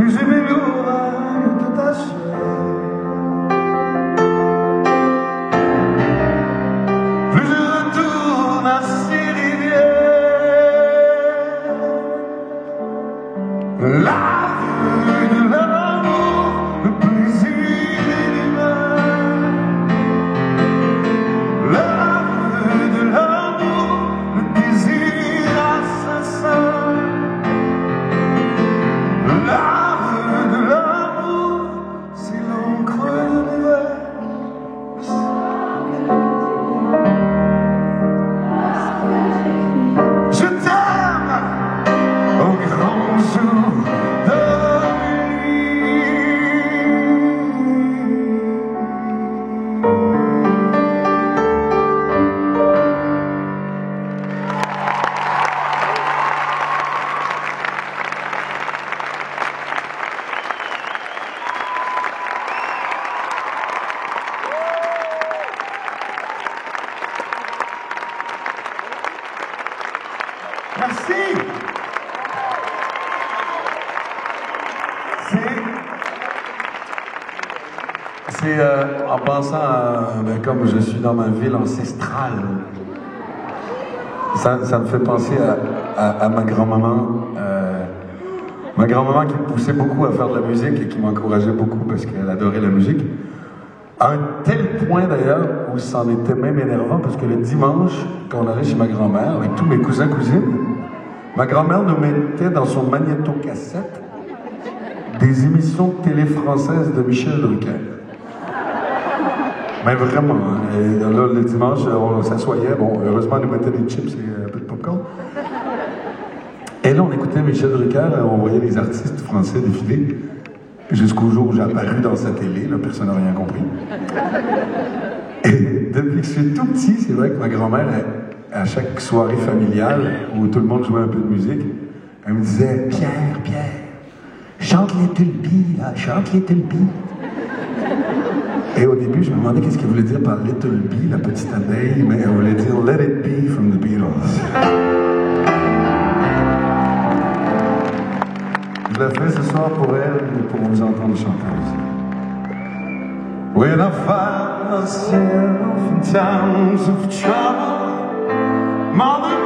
plus je m'éloigne de ta chair, plus je retourne à ces rivières. La rue de l'amour, le plaisir humain. La rue de l'amour, le désir assassin. La rue de l'amour, c'est l'encre de l'hiver. Je t'aime au grand jour de Merci. C'est en pensant à, comme je suis dans ma ville ancestrale, ça me fait penser à ma grand-maman. Ma grand-maman qui me poussait beaucoup à faire de la musique et qui m'encourageait beaucoup parce qu'elle adorait la musique. À un tel point d'ailleurs où c'en était même énervant parce que le dimanche, quand on allait chez ma grand-mère avec tous mes cousins cousines, ma grand-mère nous mettait dans son magnétocassette des émissions de télé françaises de Michel Drucker. Mais vraiment, hein. Et là, le dimanche, on s'assoyait, bon, heureusement, on nous mettait des chips et un peu de popcorn. Et là, on écoutait Michel Drucker, on voyait les artistes français défiler, jusqu'au jour où j'ai apparu dans sa télé, là, personne n'a rien compris. Et depuis que je suis tout petit, c'est vrai que ma grand-mère, à chaque soirée familiale où tout le monde jouait un peu de musique, elle me disait « Pierre, chante Little Bee, là, chante Little Bee. » Et au début, je me demandais qu'est-ce qu'elle voulait dire par Little Bee, la petite abeille, mais elle voulait dire Let It Be from the Beatles. Je la fais ce soir pour elle et pour vous entendre chanter aussi. When I find myself in times of trouble, Mother